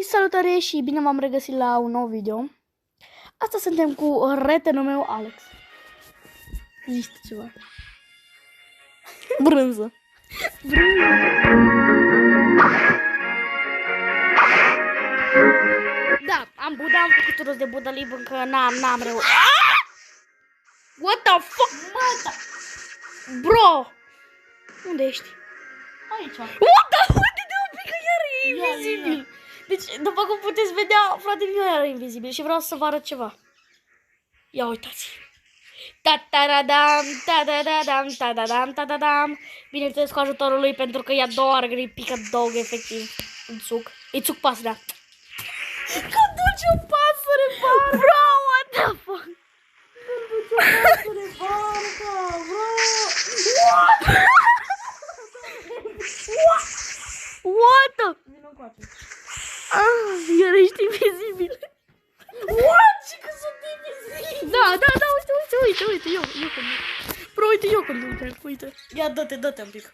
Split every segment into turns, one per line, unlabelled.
Salutare și bine v-am regăsit la un nou video. Asta suntem cu retenul meu Alex. Zici ceva. Brânză. Da, am făcut rost de budalib, încă n-am reușit. What the fuck? Bro! Unde ești?
Aici.
What the fuck? De un pic că iar e invizibil. Deci, după cum puteți vedea, fratele meu era invizibil și vreau să vă arăt ceva. Ia uitați. Ta-ta-da-dam, ta-da-da-dam, ta-da-dam, ta-da-dam. Bineînțeles cu ajutorul lui, pentru că ia două grei pică dog, efectiv, în suc. Îi țuc pasărea. Că duce o pasăre, barca! Bro, what the fuck?
Duce o pasăre, barca, bro!
What? What the?
Vino încoace.
Iar ești invizibil.
What? Și că sunt invizibil?
Da, uite, eu conduc. Bro, uite, eu conduc, uite.
Ia, dă-te un pic.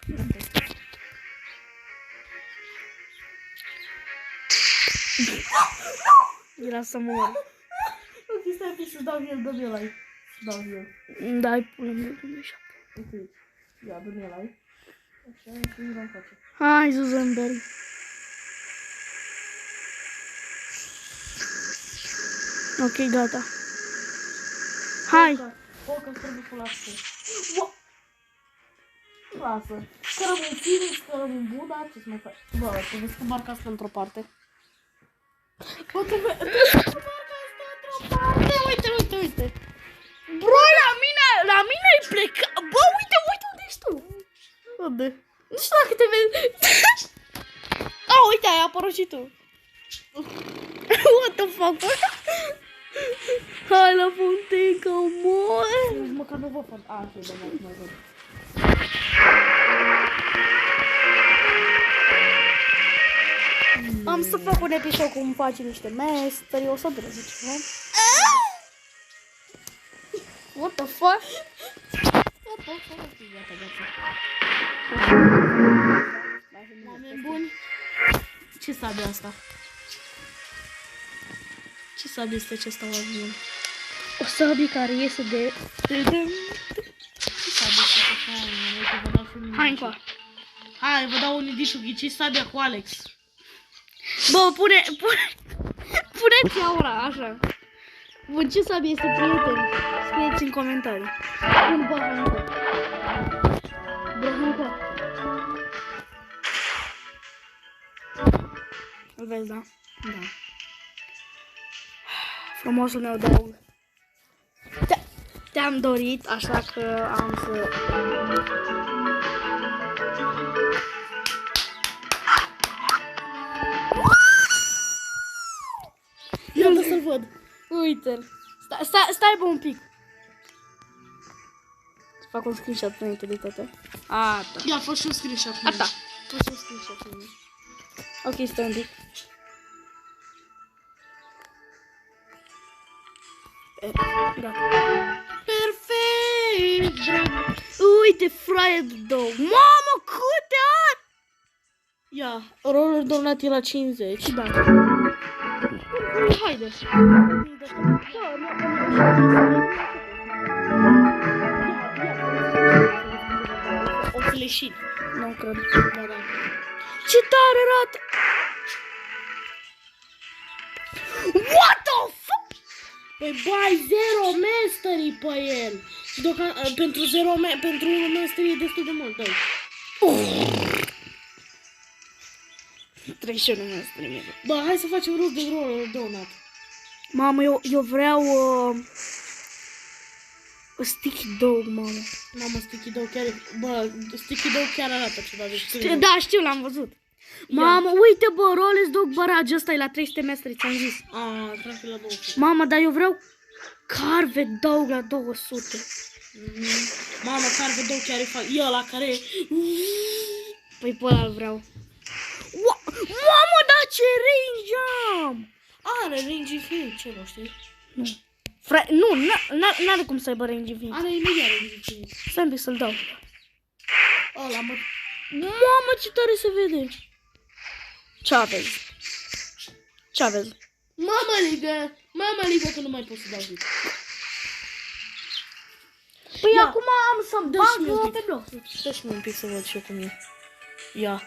Era să mor.
Ok, stai un pic să dau el aici. Dau el.
Dai, pune-mi Dumnezeu.
Ok. Ia, dă-mi el aici. Așa, și vino încoace.
Hai, Zuzenberg. Ok, gata. Hai.
O, că trebuie cu lasă. Lasă. Scărăm un film, scărăm un Buddha, ce-ți mai faci? Bă, trebuie să barca asta într-o parte. Bă, trebuie să barca asta într-o parte.
Uite. Bro, la mine ai plecat. Bă, uite unde ești tu.
Unde?
Nu știu dacă te vezi. Uite, ai apărut și tu. What the fuck? Hai la fontencă, mor.
Nici măcar nu vă fac. Ok, da, mai văd.
Am să fac un episod cum faci niște mesteri, o să dureze ceva. What the fuck?
Oameni buni. Ce sabie asta? Ce sabie este acesta, oameni buni?
O sabie care iese de...
Ce sabie este acesta, oameni buni?
Hai încoa.
Hai, vă dau un indișul, ghiciți sabia cu Alex.
Bă, puneți aura, așa. Bun, ce sabie este, prieteni? Scrieți în comentarii. Bun, bă, hai încoa. Bă, hai încoa. Îl vezi, da?
Da.
Frumosul meu de aur. Te-am dorit, așa că am să...
Iată să-l văd.
Uite-l. Stai bă un pic. Să fac un screenshot înainte de toate. Da.
Ia, fă și un screenshot.
Ata.
Fă și un screenshot.
Ok, stai un pic. Gata.
Perfect, drag.
Uite, fraier de dog. Mamă, câte ani!
Ia, rolul donat e la 50.
Da. Haide.
O fleșit.
Nu cred.
Da.
Ce tare arată! What the fuck?
Păi bai, 0 mastery pe el. Și pentru 1 mastery e destul de mult, dai.
31 de streamer.
Bă, hai să facem rost de rolul donat.
Mamă, eu vreau sticky dog, mamă.
Mamă, Sticky Dog chiar e... Bă, Sticky Dog chiar arată ceva de scrie.
Da, știu, l-am văzut. Mamă, uite bă, Rolex Dog Barrage, ăsta e la 300 metri, ți-am zis.
Cred că e la 200.
Mamă, dar eu vreau Carve Dog la 200.
Mamă, Carve Dog chiar e e ăla care e...
Păi pe ăla-l vreau. Mamă, dar ce range am!
Are range infinit, ce nu știi?
Nu. Nu, n-are cum să aibă range infinit.
Are imediat range infinit.
Stai un pic să-l dau.
Ăla, mă...
Mamă, ce tare se vede! Ce aveți? Ce aveți?
Mama ligă că nu mai pot să dau hit.
Păi
Ia.
acum am să-mi
Dă-și mie un
bag
pic.
pe bloc. Dă-și mie un pic să văd și eu cum e. Ia.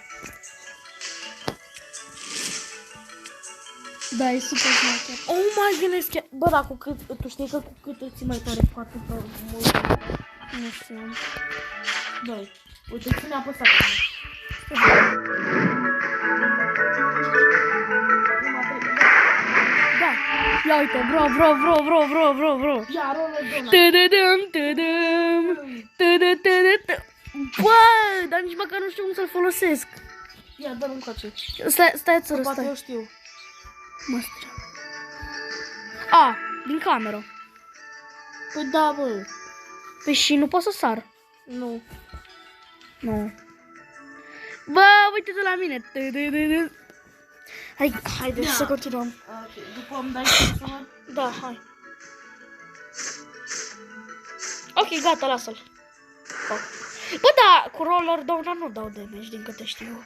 Da, e super smaker.
Oh my goodness, chiar... Bă, dar cu cât... Tu știi că cu cât îl ții mai tare, cu atât mult...
Nu știu. Doi. Uite, ține apăsat.
Da. Ia uite, bro.
Ia, rolă donut.
Tădădăm. Bă, dar nici măcar nu știu cum să-l folosesc.
Ia, dă-l încoace.
Stai țără,
Poate eu
stai.
știu.
Mă stra. A, din cameră.
Păi da, bă.
Păi și nu pot să sar.
Nu.
Nu. Bă, uite-te la mine. Haide
Ia.
să continuăm.
Ok, după îmi dai să văd.
Da, hai. Ok, gata, lasă-l. Bă, da, cu roller down nu dau damage, din câte știu.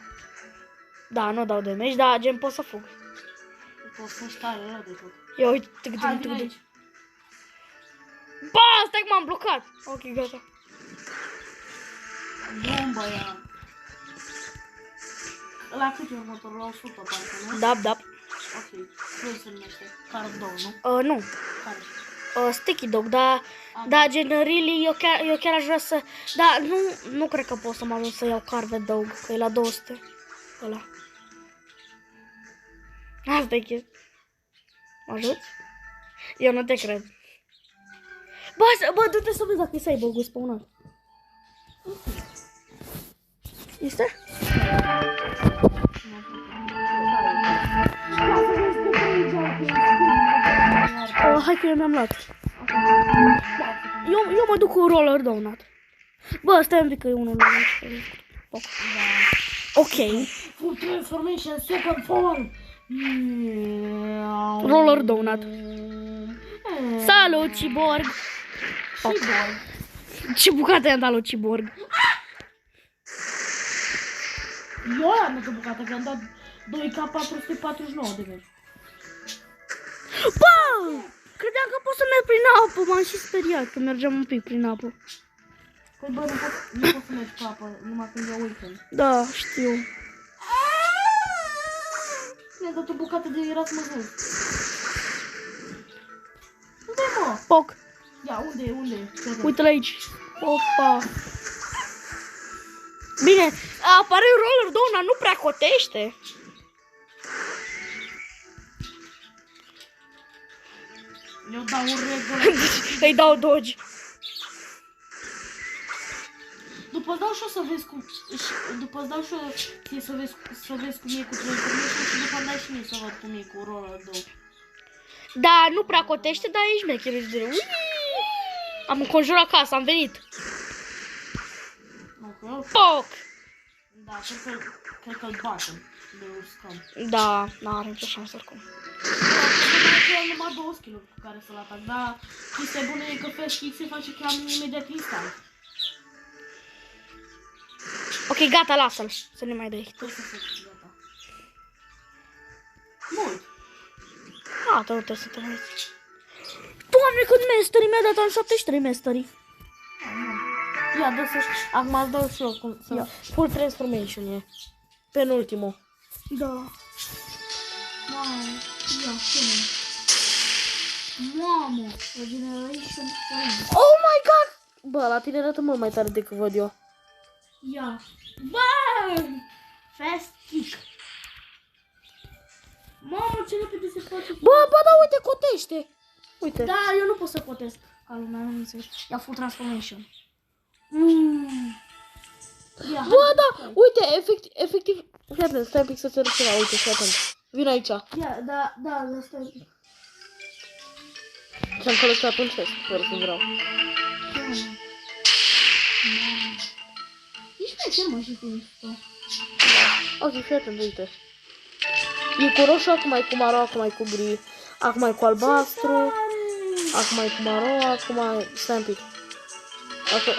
Da, nu dau damage, dar gen pot să fug.
Poți să tare rău de tot.
Ia uite,
Hai, vin aici.
Bă, stai că m-am blocat. Ok, gata.
Bomba aia. La cât e următorul? La 100, parcă, nu?
Da.
Ok. Cum se numește? Cardou, nu?
Nu.
Care?
Sticky Dog, da, gen, really, eu chiar aș vrea să... Da, nu cred că pot să mă ajung să iau Carve Dog, că e la 200. Ăla. Asta e chestia. Mă ajuți? Eu nu te cred. Bă, du-te să vezi dacă e Cyborg-ul spawnat. Este? Hai că eu mi-am luat. Eu mă duc cu roller donut. Bă, stai un pic că e unul la aici. Ok.
Full transformation, second form.
Roller donut. Salut, Cyborg.
Cyborg.
Ce bucată i-am dat lui Cyborg.
Eu aia am dat o bucată, că am dat 2K449 de meci.
Bă! Credeam că pot să merg prin apă, m-am și speriat că mergeam un pic prin apă.
Păi bă, nu pot să mergi cu apă, numai când e weekend.
Da, știu.
Mi-a dat o bucată de Erasmus. Unde e, mă?
Poc.
Ia, unde e?
Uite-l aici. Opa. Bine, apare roller donut, nu prea cotește.
Eu dau un regulă.
Îi dau dodge.
După îți dau și eu să vezi cum... După îți dau și eu ție să vezi cum e cu transformation și după îmi dai și mie să văd cum e cu roller dog.
Da, nu prea cotește, dar e șmecher de rău. Am înconjurat casa, am venit.
Nu, că eu...
Poc!
Da, cred că-l batem de uscăm.
Da, n-are nicio șansă oricum.
Da, numai 2 skill-uri cu care să-l atac, dar chestia bună e că Fast Kick se face cam imediat instant.
Ok, gata, lasă-l. Să ne mai dai.
Tot să faci, gata. Mult.
Gata, nu trebuie să te mai uiți. Doamne, cât mastery mi-a dat, am 73 mastery.
Ia, dă să... Acum îți dau și eu cum să...
Ia, full transformation e. Penultimul.
Da. Mamă, ia, ține. Mamă, regeneration.
Oh my god! Bă, la tine arată mult mai tare decât văd eu.
Ia. Bă! Fast kick. Mamă, ce repede se face.
Bă, da, uite, cotește. Uite.
Da, eu nu pot să cotesc. Ca lumea, nu înțelegi. Ia full transformation. Ia,
Bă, da, uite, efectiv. Fii atent, stai un pic să-ți arăt ceva, uite, fii atent. Vin aici.
ia, da, stai un pic.
Și-am colectat un chest, fără să vreau.
Ești mai cer, mă, și tu.
Ok, fii atent, uite. E cu roșu, acum e cu maro, acum e cu gri, acum e cu albastru, acum e cu maro, acum e... Stai un pic.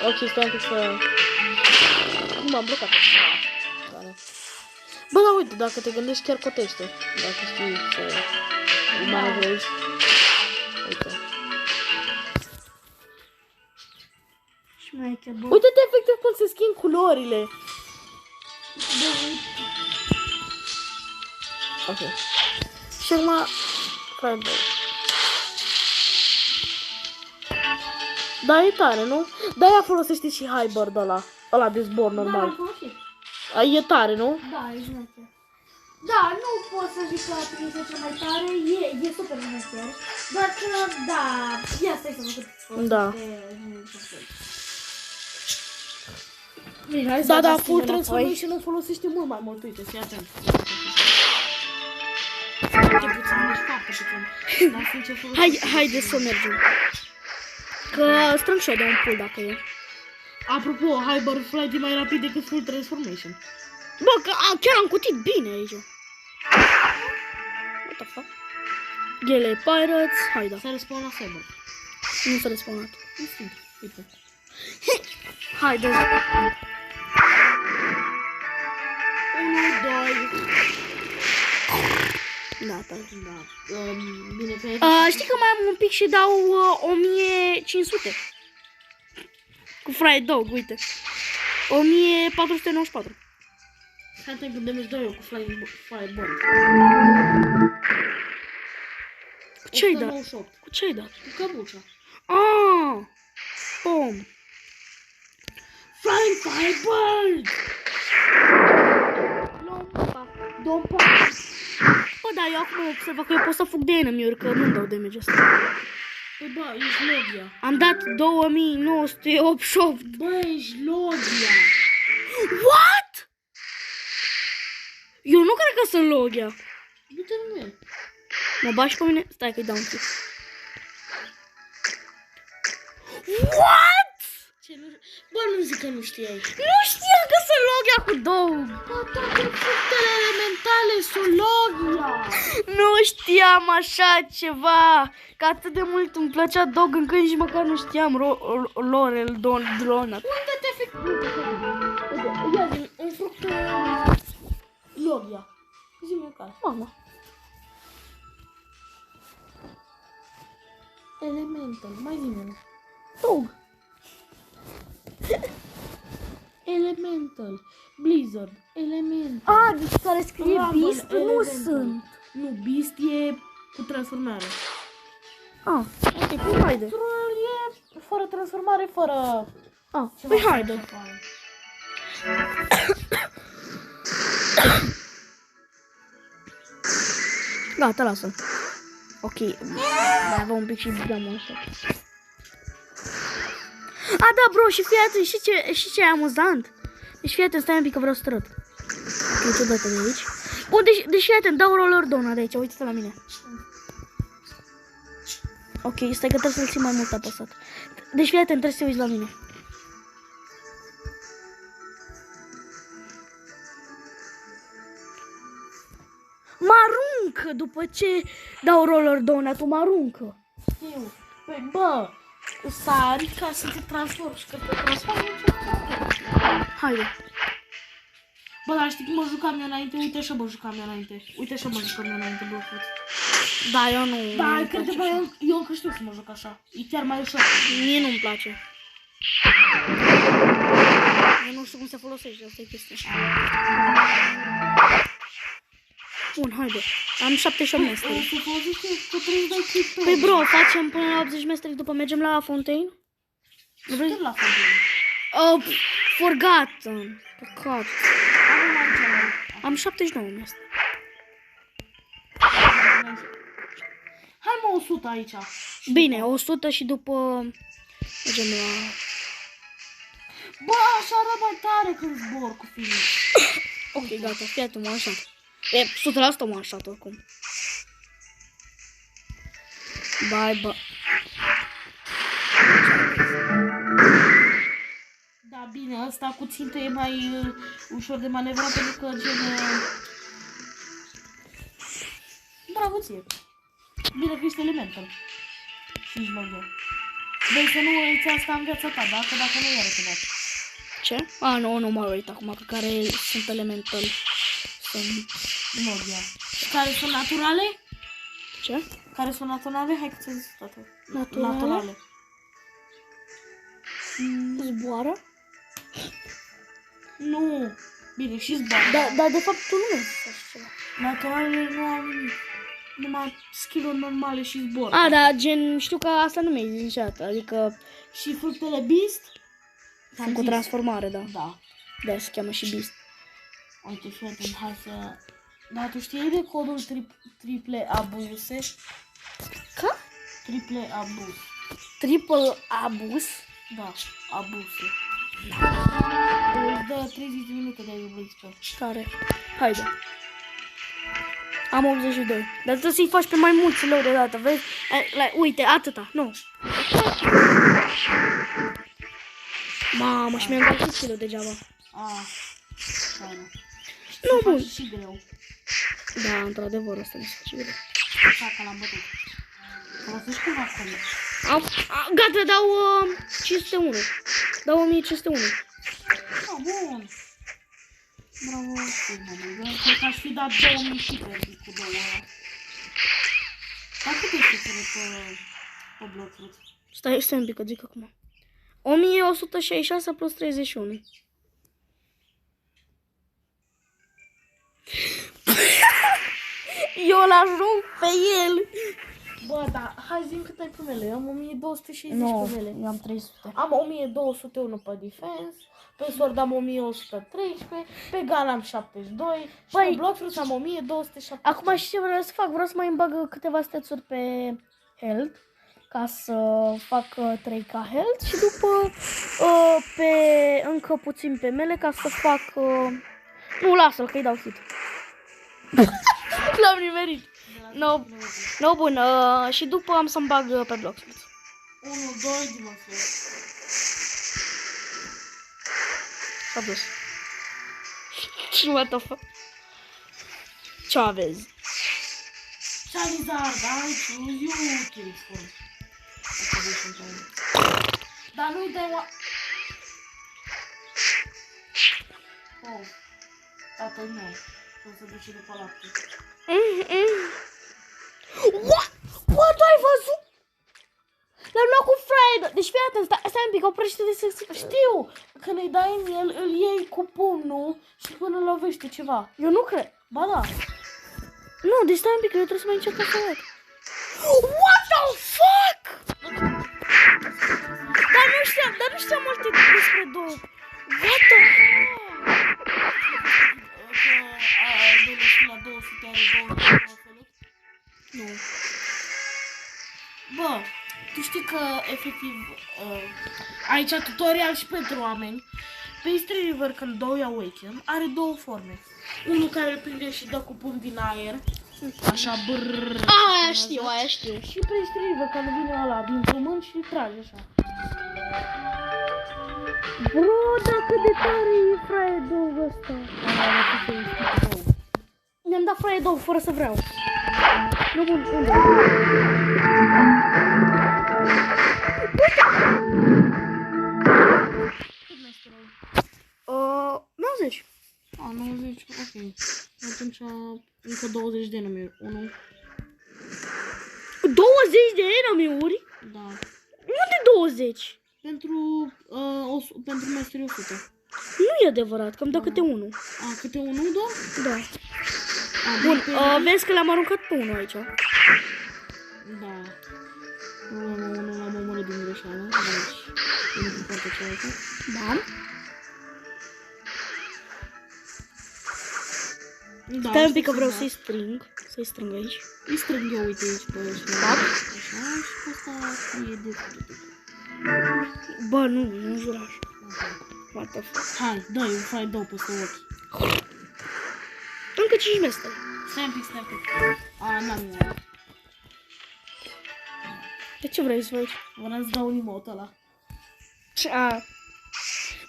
Ok, stai un pic să... Nu m-am blocat. Bă, da, uite, dacă te gândești chiar cotește. Dacă știi să manevezi. Uite.
Șmecher, bă.
Uite-te efectiv cum se schimb culorile. Ok. Și acum... Fireball. Da, e tare, nu? Da, ea folosește și Hybrid ăla. Ăla de zbor
Da,
normal.
am folosit.
E tare, nu?
Da, e șmecher. Da, nu pot să zic că este cel mai tare, e super șmecher. Doar că, da, ia stai să văd cât
Da.
Bine, hai să
Da, da,
vedem
full
înapoi.
transformation o folosește mult mai mult. Uite, fii atent. Foarte puțin, deci foarte puțin. Dar sincer folosește. Haide să mergem. Că strâng și eu de un pull dacă e.
Apropo, Hyper Flight e mai rapid decât Full Transformation.
Bă, că chiar am cutit bine aici. What the fuck? Ghele Pirates, haide.
Se respawn la Cyber.
Nu s-a respawnat.
Instinct, uite.
Haide.
1, 2.
Gata.
Da. Bine că e...
Știi că mai am un pic și dau 1500. Cu Fried Dog, uite. 1494.
Hai te gândim dau eu cu Fireball.
Cu ce-ai dat?
198.
Cu ce-ai dat?
Cu căbuța.
Ah! Bom!
Flying Fireball! Dompa.
Bă, da, eu acum observ că eu pot să fug de enemy-uri, că nu-mi dau damage ăsta.
Păi bă, ești Logia.
Am dat 2988.
Bă, ești Logia.
What? Eu nu cred că sunt Logia.
Du-te în el.
Mă bași pe mine? Stai că-i dau un pic. What?
Ce nu... Bă, nu zic că nu știai.
Nu știam că sunt Logia cu două.
Bă, toate fructele elementale sunt Logia.
Nu știam așa ceva. Că atât de mult îmi plăcea Dog încât nici măcar nu știam Lorel Drona.
Unde te fi... Uite, ia zi un fruct... Logia. Zi-mi care.
Mama.
Elemental. Mai zi-mi.
Dog.
Elemental. Blizzard. Elemental.
Deci care scrie
Rumble,
Beast? Nu
Elemental.
sunt.
Nu, Beast e cu transformare.
Ok, păi haide.
Troll e fără transformare, fără...
Păi haide. Gata, lasă. Ok, mai avem un pic și dăm așa. Da, bro, și fii atent, știi ce e amuzant? Deci fii atent, stai un pic că vreau să trăt. Ok, tu dă-te de aici. Bun, deci fii atent, dau roller donut de aici, uite-te la mine. Ok, stai că trebuie să-l țin mai mult apăsat. Deci fii atent, trebuie să te uiți la mine. Mă aruncă după ce dau roller donut-ul, mă aruncă.
Știu. Păi, bă, sari ca să te transformi și că te transformi.
Haide.
Bă, dar știi cum mă jucam eu înainte? Uite așa mă jucam eu înainte. Uite așa mă jucam eu înainte, bă, frate.
Da, eu nu.
Da,
nu-mi
cred că
place așa.
eu încă știu să mă joc așa. E chiar mai ușor.
Mie nu-mi place. Eu nu știu cum se folosește, asta e chestia. Bun, haide. Am 78 mesteri.
Se folosește că trebuie să dai click pe
Păi bro, facem până la 80 mesteri, după mergem la Fontaine? Nu vrei?
la fel.
Forgotten. Păcat.
Avem aici.
Am 79 mesteri.
Hai mă 100 aici.
Bine, 100 și după mergem la...
Bă, așa arată mai tare când zbor cu filmul.
Ok, gata, fii atent, m-am așat. E, 100% m-am așat oricum. Bye.
Da, bine, ăsta cu țintă e mai ușor de manevrat pentru că gen... Bravo ție. Bine că ești elemental. Și ești logo. Vrei să nu uiți asta în viața ta, da? Că dacă nu iară te dat.
Ce? Nu mă uit acum, că care sunt elemental.
Nu, ia. Și care sunt naturale?
Ce?
Care sunt naturale? Hai că ți-am zis toate.
Naturale? Zboară?
Nu. Bine, și zboară.
Dar de fapt tu nu mi-ai zis așa ceva.
Naturalele nu au nimic. Numai skill-uri normale și zbor.
A, da, gen, știu că asta nu mi-ai zis niciodată, adică
Și fructele Beast?
sunt cu transformare, da.
Da.
Da, se cheamă și Beast.
Uite, fii atent, hai să... Dar tu știi de codul triple abuse?
Ca?
Triple abuz.
Triple abus.
Da, abuse. Îți dă 30 de minute de XP.
Tare. Haide. Am 82. Dar trebuie să-i faci pe mai mulți lor deodată, vezi? Uite, atâta, nu. Mamă, și mi-am găsit kilo degeaba.
Tare.
Nu, bun.
Și greu.
Da, într-adevăr, asta mi se face greu.
Așa că l-am bătut. Folosești cumva acolo.
Gata, dau 501. Dau 1501.
Bun. Bravo, mă, cred că aș fi dat 2000 și cu 2 ora. Dar cât este pe Bloodfruit?
Stai un pic, că zic acum. 1166 plus 31. Eu l-ajung pe el.
Bă, da, hai zi cât ai primele. Eu am 1260 primele.
eu am 300.
Am 1201 pe defense, pe sword am 1113, pe gun am 72 și pe Bloodfruit am 1270.
Acum știi ce vreau să fac? Vreau să mai îmi bag câteva stețuri pe health, ca să fac 3k health și după pe încă puțin pe mele ca să fac... Nu, lasă-l, că-i dau hit. L-am nimerit. No, bun, și după am să-mi bag pe Bloodfruit.
1, 2, demonstrate.
S-a dus. What the fuck? Ce aveți?
Charizard, I choose you, kills first. Dar nu-i dai o... Oh, tatăl meu, o să duce după lapte.
What? What, tu ai văzut? L-am luat cu Fred. Deci fii atent, stai un pic, oprește de secție.
Știu, când îi dai în el, îl iei cu pumnul și până lovește ceva.
Eu nu cred.
Ba da.
Nu, deci stai un pic, eu trebuie să mai încerc să văd. What the fuck? Dar nu știam multe despre două. What the fuck?
Că și la 200 are 200 feluri?
Nu.
Bă, tu știi că efectiv aici tutorial și pentru oameni. Pe Eastern River când dau Awaken are două forme. Unul care îl prinde și dă cu pumn din aer. Așa brrrr.
Aia știu.
Și pe Eastern River când vine ăla dintr-un mânt și îl trage așa.
Bro, dar cât de tare e Fredo ăsta. Mi-am dat Fredo fără să vreau. Nu, bun, unde?
Cât mai sperau?
90.
90, ok. Atunci încă 20 de numeri. 1.
20 de enemy-uri?
Da.
Unde 20?
Pentru mestri 100.
Nu e adevărat, că îmi dă câte unul.
Câte unul, da?
Da. Bun, vezi că l-am aruncat pe unul aici.
Da. Unul l-am omorât din greșeală. Deci, unul cu partea cealaltă.
Da.
Da,
Stai un pic că vreau să-i strâng aici.
Îi strâng eu, uite aici pe ăștia.
Da?
Așa, și pe ăsta e de făcut.
Bă, nu jura așa. What the fuck?
Hai, dă-i, dă-o peste ochi.
Încă 5 mesteri.
Stai un pic. N-am eu.
De ce vrei să faci?
Vreau să dau emote ăla.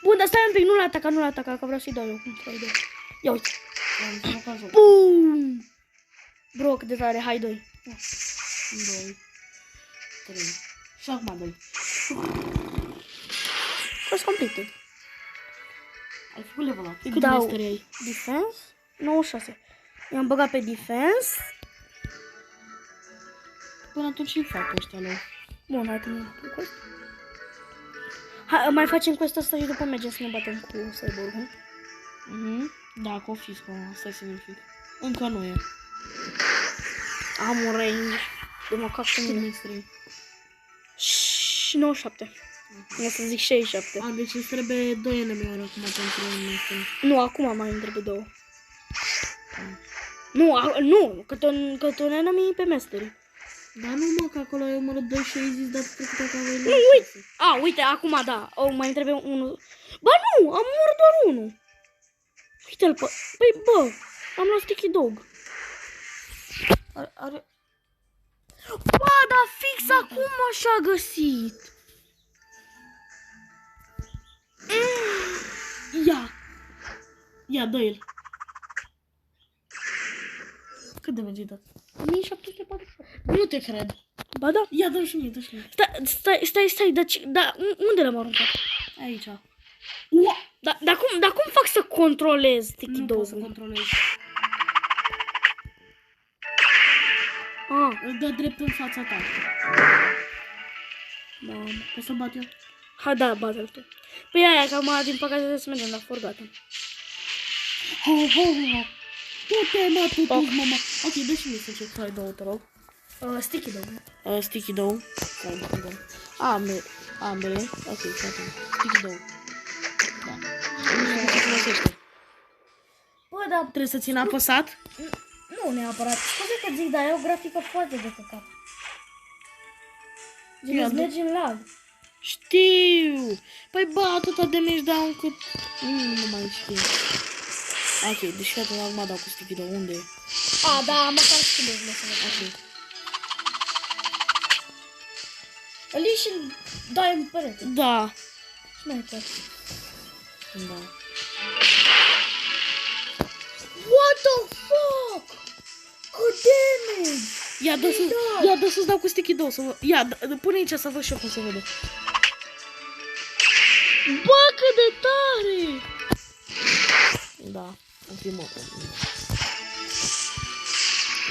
Bun, dar stai un pic, nu-l ataca, că vreau să-i dau eu. Ia uite.
Am
Bum! Bro, cât de tare, hai 2.
2, 3. Și acum 2.
Fost completed.
Ai făcut level up.
Cât dau? Defense? 96. I-am băgat pe defense.
Până atunci îi fac ăștia lor.
Bun, hai că nu quest. Hai, mai facem quest-ul ăsta și după mergem să ne batem cu cyborg-ul.
Da, confiscă, stai să verific. Încă nu e.
Am un range de macac cu mine. Și 97. O să zic 67.
Deci îți trebuie 2 enemy ori acum pentru un este.
Nu, acum mai îmi trebuie 2. Nu, cât un enemy pe mastery.
Dar nu mă, că acolo e omorât 2 și ai zis, dar trecută că aveai
Nu, uite. Uite, acum da. Mai îmi trebuie unul. Ba nu, am omorât doar unul. Uite-l pe... Păi, bă, am luat sticky dog. Are... Bă, dar fix acum așa găsit.
Ia, dă-l. Cât de mergi dat?
1748.
Nu te cred.
Ba da.
Ia, dă-mi și mie, dă-mi și mie.
Stai, dar unde l-am aruncat?
Aici.
Dar cum fac să controlez sticky
Nu
dog?
pot să controlez. Îl dă drept în fața ta.
Mamă.
Poți să bat eu?
Hai, da, bate-l tu. Păi aia, că acum, din păcate, trebuie să mergem la Forgotten.
Tu-te, mă, tu-te, mă. Ok, dă și mie să încerc să ai 2, te rog.
Sticky dog.
Sticky dough. Ambele. Ok, gata. Sticky dough. Da. Nu știu cum se folosește.
Bă, dar
Trebuie să țin apăsat?
nu neapărat. Scuze că zic, dar e o grafică foarte de căcat. Gen, îți mergi în lag.
Știu. Păi bă, atâta de mici dau încât... Nu mai știu. Ok, deci fii atent, acum dau cu sticky dough. Unde e?
Da, măcar schimbă să văd.
Ok.
Îl iei și dai în perete.
Da.
Sniper.
Da.
What the fuck? Cât damage!
Ia, dă să-ți dau cu sticky dough să văd. Ia, pune aici să văd și eu cum se vede.
Bă, cât de tare!
Da. Ok, mă.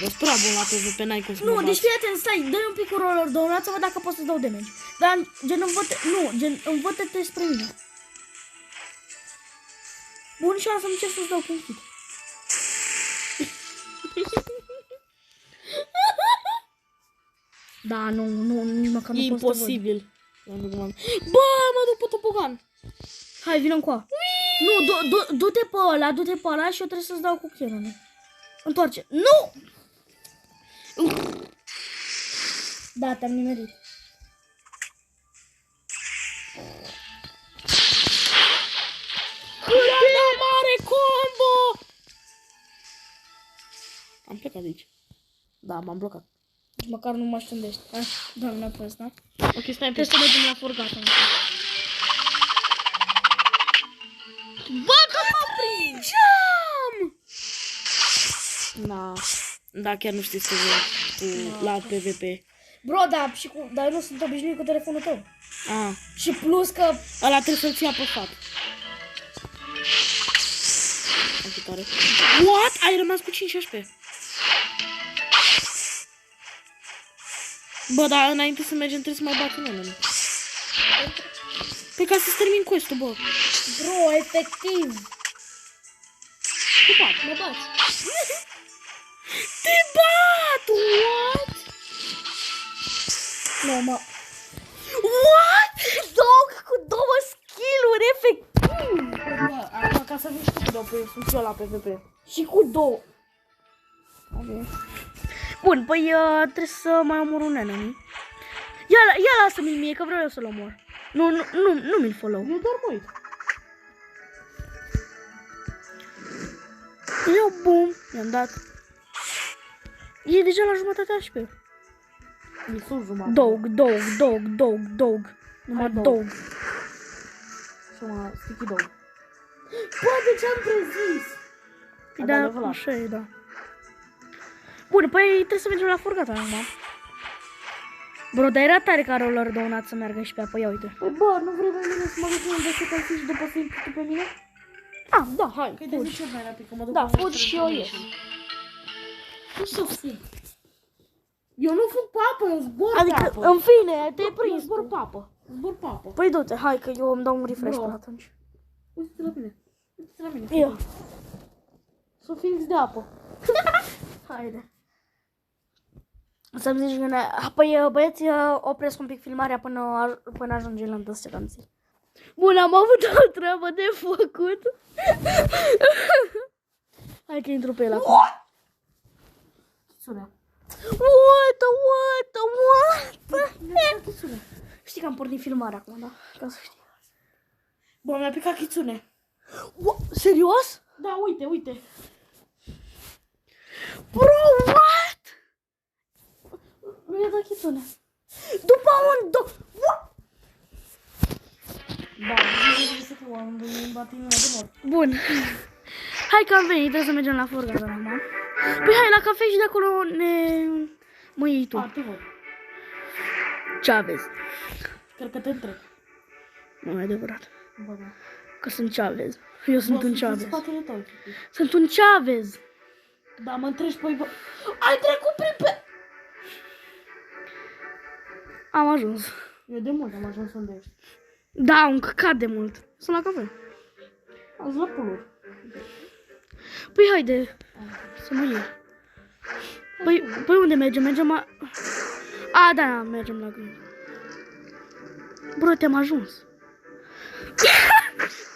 Dar spera bun la PvP, n-ai cum să mă
Nu,
bați.
deci fii atent, stai, dă-i un pic cu roller donut să văd dacă pot să dau damage. Dar, gen, învătă-te spre mine. Bun, și o să încerc să-ți dau cu un hit. Da, nu, nici măcar nu pot să te văd.
Imposibil. Bă, mă duc pe topogan.
Hai, vină încoa. Nu, du-te pe ăla, și eu trebuie să-ți dau cu cannon. Întoarce. Nu! Da, te-am nimerit.
Cât de mare combo! Am plecat de aici. Da, m-am blocat.
Deci măcar nu mă aștândești. Da, nu pe ăsta.
Ok, stai
Trebuie să mergem la Forgotten.
Bă, că mă pringeam! Da, chiar nu știi să vezi la PvP.
Bro, da, dar eu nu sunt obișnuit cu telefonul tău. Și plus că...
Ăla trebuie să-l ții apăsat. What? Ai rămas cu 5 HP. Bă, dar înainte să mergem trebuie să mai bați unele. Păi ca să-ți termin quest-ul, bă.
Bro, efectiv.
Mă bați. Te bat! What?
Nu, mă. What? Dog cu 2 skill-uri, efectiv.
Bă, acum ca să vii și tu pe sunt și eu la PvP.
Și cu 2.
Ok.
Bun, păi trebuie să mai omor un enemy. Ia lasă-mi mie, că vreau eu să-l omor. Nu mi-l follow.
Eu doar mă uit.
Eu, bum, i-am dat. E deja la jumătate HP.
Mi sunt jumătate.
Dog. Numai
Hai,
dog.
Și mă, sticky dog.
Poate ce-am prezis. Păi
A dat
da,
level up.
așa e, da. Bun, păi trebuie să mergem la Forgotten acum. Bro, dar era tare ca roller donut să meargă și pe apă, ia uite.
Păi bă, nu vrei pe mine să mă duc unde să calci și după să intri tu pe mine?
Ah, da, hai,
Că de
fugi.
ce mai rapid, că mă duc
Da,
la
fugi și eu ies.
Nu să fug. Eu nu fug pe apă, eu zbor pe
Adică,
apă.
în fine, te-ai
Eu
prins
zbor
tu.
pe apă. Zbor pe apă.
Păi du-te, hai că eu îmi dau un refresh
Bro.
până atunci.
Uite-te la mine. Uite-te la mine.
Eu.
Sunt fix de apă.
Haide. Să-mi zici că păi băieți, opresc un pic filmarea până ajunge la întâlnirea. Bun, am avut o treabă de făcut. Hai că intru pe el acum.
Chițune.
What?
Chițune.
Știi că am pornit filmarea acum, da? Ca să știi.
Bă, mi-a picat chițune.
Serios?
Da, uite, uite.
Bro, what? Nu i-a dat chitune. După what?
Da, nu să fiu, am bat inimea de mort.
Bun. Hai că am venit, trebuie să mergem la Forgata acum. Păi hai la cafe și de acolo ne... mă iei tu.
A, te văd.
Chavez.
Cred că te întreb.
Nu e adevărat.
Bă, da.
Că sunt Chavez. Eu sunt un
În
Chavez.
spatele tău.
Sunt un Chavez.
Da, mă întrebi, păi, bă. Ai trecut prin pe...
Am ajuns.
Eu de mult am ajuns unde ești.
Da, un căcat de mult. Sunt la cafe.
Azi la puluri.
Păi haide. Să mă iei. Păi unde mergem? Mergem a... A, da, mergem la Green. Bro, te-am ajuns.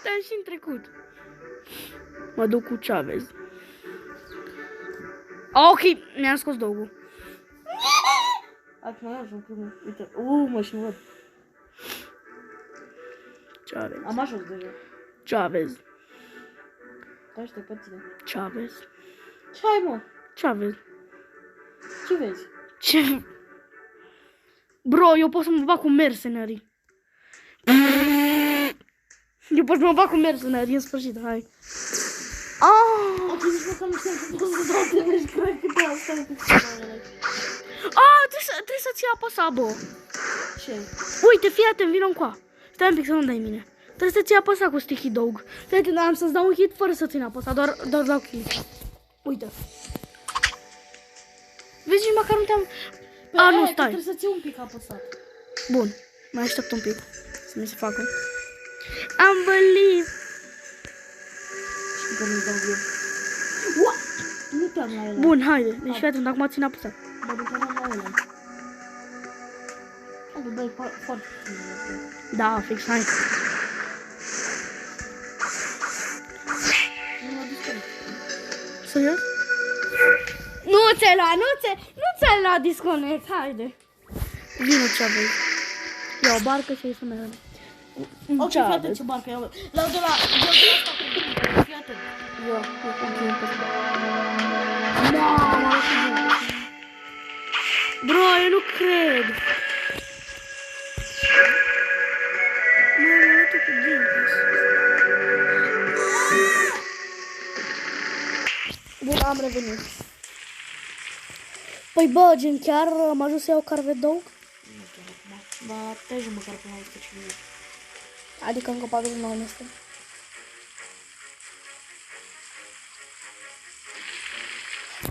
Te-am și în trecut. Mă duc cu Chavez. Ok, mi-am scos dogul.
Acum am ajuns primul. Uite, mă și văd.
Chavez.
Am ajuns deja.
Chavez.
Te aștept pe tine.
Chavez.
Ce ai, mă?
Chavez.
Ce vezi?
Ce? Bro, eu pot să mă bag cu mercenarii. Eu pot să mă bag cu mercenarii, în sfârșit, hai.
Ok, nici măcar nu știam că poți să dau de mergi, cred că de asta e
Trebuie să ții apăsat, bă.
Ce?
Uite, fii atent, vină încoa. Stai un pic să nu dai mine. Trebuie să ții apăsat cu sticky dog. Fii atent, am să-ți dau un hit fără să țin apăsat, doar dau click. Uite. Vezi, nici măcar nu te-am... A, nu, stai.
Trebuie să ții un pic apăsat.
Bun, mai aștept un pic să mi se facă. Am believe.
Și că nu-i dau eu. What? Nu te-am la ele.
Bun, haide. Deci fii atent, acum țin apăsat.
Mă duc la ele. Haide, dai foarte bine.
Da, fix, hai.
Nu mă disconnect.
Serios? Nu ți-ai luat disconnect, haide. Vino ce aveți. Ia o barcă și să mergem.
Ok, fii atent ce barcă iau. La de la... Fii atent.
Eu cu Gimpus. Mamă, bro, eu nu cred. Mamă, arată cu Gimpus. Bun, am revenit. Păi bă, gen, chiar am ajuns să iau carve dog?
Nu chiar acum. Dar te-ai măcar până la 150.
Adică încă 49 este.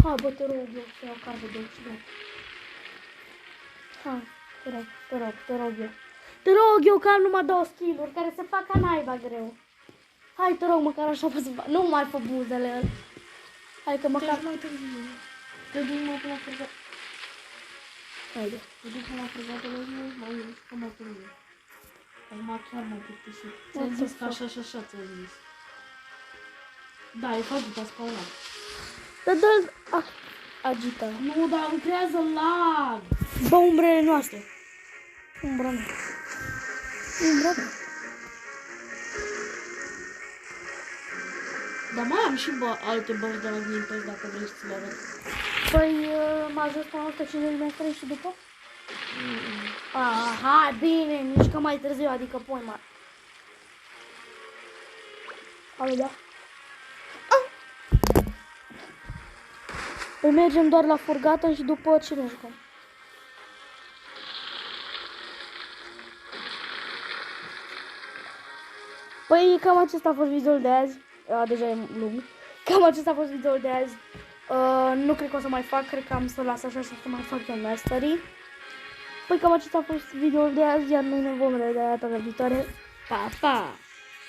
Hai bă, te rog eu să iau carve dog și gata. Hai, te rog eu. Te rog eu că am numai 2 skill-uri care se fac ca naiba greu. Hai, te rog, măcar așa pot să fac. Nu mai fă buzele ăla. Hai că măcar...
Te-ai mai târziu. Te duc mai până la frăgat.
Haide.
Te duc până la frăgatele meu, mai mișcă mai târziu. Acum chiar m-am plictisit. Ți-am zis că așa și așa ți-am zis. Da, e făcut, a spawnat.
Dar dă agita.
Nu, dar îmi creează lag.
Bă, umbrele noastre. Umbra mea. Umbra mea.
Dar mai am și alte băși de la Gimpus dacă vrei să ți le arăt.
Păi, m-a ajuns până la 150 metri și după? Aha, bine, nici că mai târziu, adică poi mai. Alo, da? Păi mergem doar la Forgotten și după ce ne jucăm? Păi cam acesta a fost vizul de azi. deja e lung. Cam acesta a fost videoul de azi. Nu cred că o să mai fac, cred că am să las așa și să mai fac eu mastery. Păi cam acesta a fost videoul de azi, iar noi ne vom vedea data viitoare. Pa, pa!